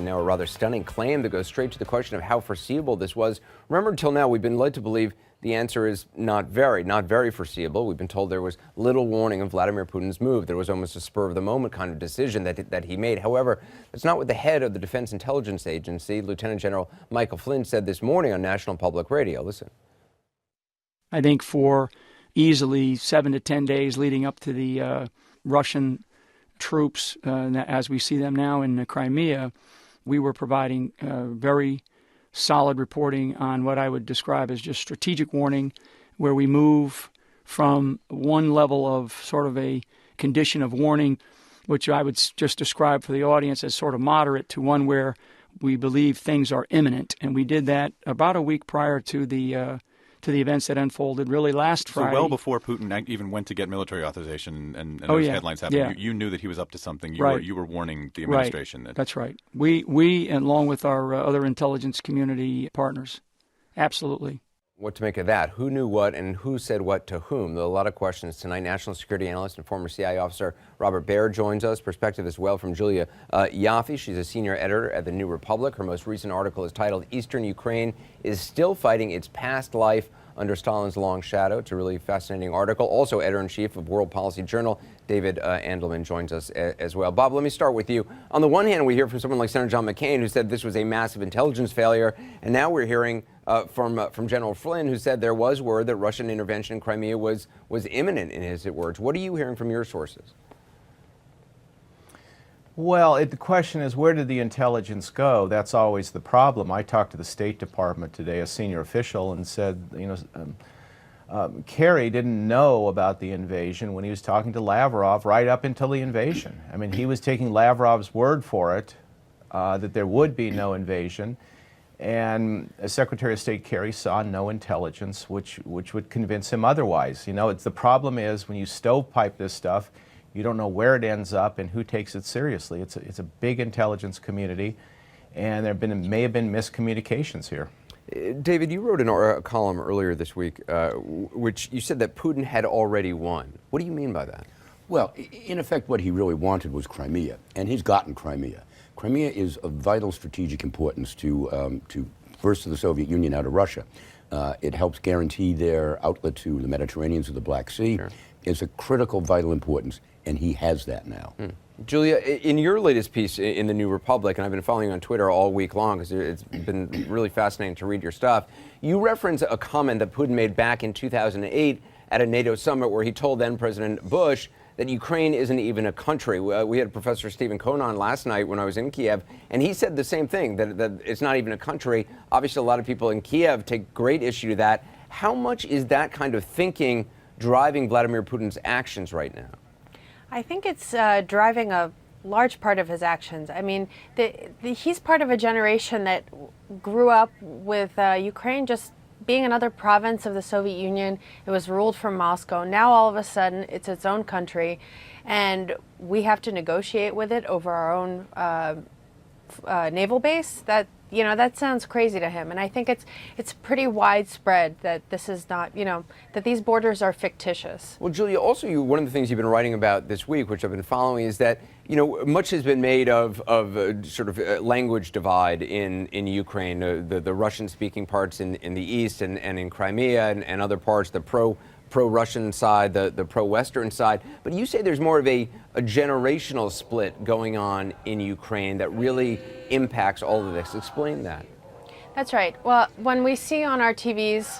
And now a rather stunning claim that goes straight to the question of how foreseeable this was. Remember, until now, we've been led to believe the answer is not very foreseeable. We've been told there was little warning of Vladimir Putin's move. There was almost a spur-of-the-moment kind of decision that he made. However, that's not what the head of the Defense Intelligence Agency, Lieutenant General Michael Flynn, said this morning on National Public Radio. Listen. I think for easily 7 to 10 days leading up to the Russian troops, as we see them now in Crimea, we were providing very solid reporting on what I would describe as just strategic warning, where we move from one level of sort of a condition of warning, which I would just describe for the audience as sort of moderate, to one where we believe things are imminent. And we did that about a week prior to the events that unfolded really last Friday. So well before Putin even went to get military authorization and those headlines happened, you knew that he was up to something. You were warning the administration. Right. That's right. We, along with our other intelligence community partners, absolutely. What to make of that? Who knew what and who said what to whom? There are a lot of questions tonight. National security analyst and former CIA officer Robert Baird joins us. Perspective as well from Julia Yaffe. She's a senior editor at The New Republic. Her most recent article is titled "Eastern Ukraine is Still Fighting Its Past Life Under Stalin's Long Shadow." It's a really fascinating article. Also, editor-in-chief of World Policy Journal, David Andelman, joins us as well. Bob, let me start with you. On the one hand, we hear from someone like Senator John McCain, who said this was a massive intelligence failure, and now we're hearing from General Flynn, who said there was word that Russian intervention in Crimea was imminent, in his words. What are you hearing from your sources? Well, the question is, where did the intelligence go? That's always the problem. I talked to the State Department today, a senior official, and said, Kerry didn't know about the invasion when he was talking to Lavrov right up until the invasion. I mean, he was taking Lavrov's word for it, that there would be no invasion. And Secretary of State Kerry saw no intelligence which would convince him otherwise. The problem is when you stovepipe this stuff, you don't know where it ends up and who takes it seriously. It's a big intelligence community, and may have been miscommunications here. David, you wrote a column earlier this week, which you said that Putin had already won. What do you mean by that? Well, in effect, what he really wanted was Crimea, and he's gotten Crimea. Crimea is of vital strategic importance to first to the Soviet Union out of Russia. It helps guarantee their outlet to the Mediterranean, to the Black Sea. Sure. It's a critical, vital importance, and he has that now. Julia, in your latest piece in The New Republic, and I've been following you on Twitter all week long because it's been really fascinating to read your stuff, you reference a comment that Putin made back in 2008 at a NATO summit where he told then President Bush that Ukraine isn't even a country. We had Professor Stephen Cohn on last night when I was in Kiev, and he said the same thing, that it's not even a country. Obviously, a lot of people in Kiev take great issue to that. How much is that kind of thinking driving Vladimir Putin's actions right now? I think it's driving a large part of his actions. I mean, he's part of a generation that grew up with Ukraine just being another province of the Soviet Union. It was ruled from Moscow. Now all of a sudden it's its own country, and we have to negotiate with it over our own naval base. That sounds crazy to him, and I think it's pretty widespread that this is not, that these borders are fictitious. Well, Julia, also one of the things you've been writing about this week, which I've been following, is that much has been made of sort of language divide in Ukraine, the Russian-speaking parts in the east and in Crimea and other parts, the pro-Russian side, the pro-Western side. But you say there's more of a generational split going on in Ukraine that really impacts all of this. Explain that. That's right. Well, when we see on our TVs,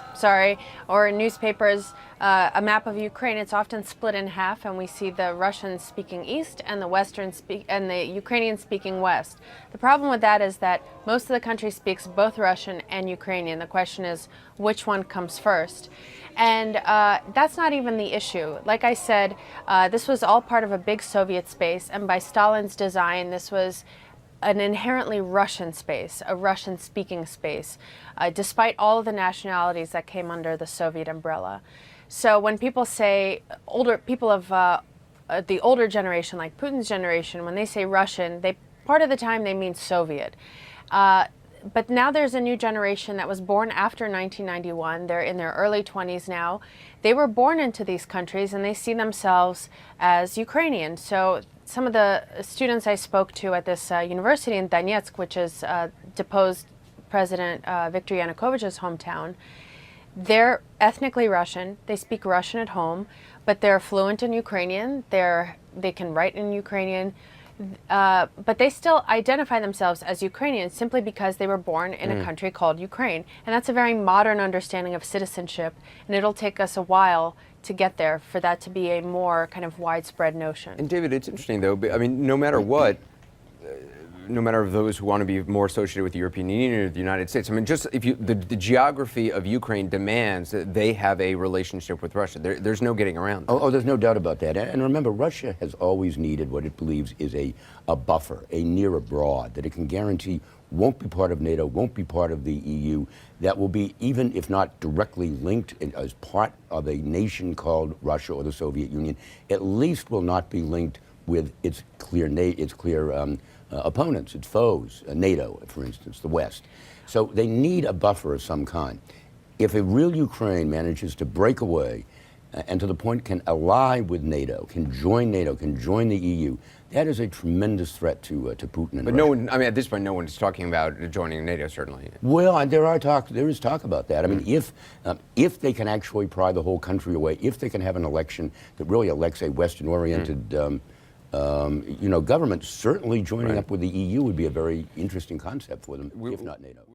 or in newspapers, a map of Ukraine, it's often split in half, and we see the Russians speaking east and the Ukrainians speaking west. The problem with that is that most of the country speaks both Russian and Ukrainian. The question is which one comes first. And that's not even the issue. Like I said, this was all part of a big Soviet space, and by Stalin's design, this was an inherently Russian space, a Russian-speaking space, despite all of the nationalities that came under the Soviet umbrella. So when people say, people of the older generation, like Putin's generation, when they say Russian, part of the time they mean Soviet. But now there's a new generation that was born after 1991. They're in their early 20s now. They were born into these countries, and they see themselves as Ukrainian. So some of the students I spoke to at this university in Donetsk, which is deposed President Viktor Yanukovych's hometown, they're ethnically Russian. They speak Russian at home, but they're fluent in Ukrainian. They can write in Ukrainian. But they still identify themselves as Ukrainians simply because they were born in a country called Ukraine. And that's a very modern understanding of citizenship, and it'll take us a while to get there for that to be a more kind of widespread notion. And David, it's interesting though, I mean, no matter what, no matter those who want to be more associated with the European Union or the United States, I mean, just if you, the geography of Ukraine demands that they have a relationship with Russia. There's no getting around that. Oh, there's no doubt about that. And remember, Russia has always needed what it believes is a buffer, a near abroad, that it can guarantee won't be part of NATO, won't be part of the EU, that will be, even if not directly linked as part of a nation called Russia or the Soviet Union, at least will not be linked with its clear opponents, its foes, NATO, for instance, the West. So they need a buffer of some kind. If a real Ukraine manages to break away and to the point can ally with NATO, can join the EU, that is a tremendous threat to Putin and But Russia. no one, I mean, at this point, no one is talking about joining NATO, certainly. Well, there is talk about that. I mean, if they can actually pry the whole country away, if they can have an election that really elects a Western-oriented government, certainly joining up with the EU would be a very interesting concept for them, if not NATO.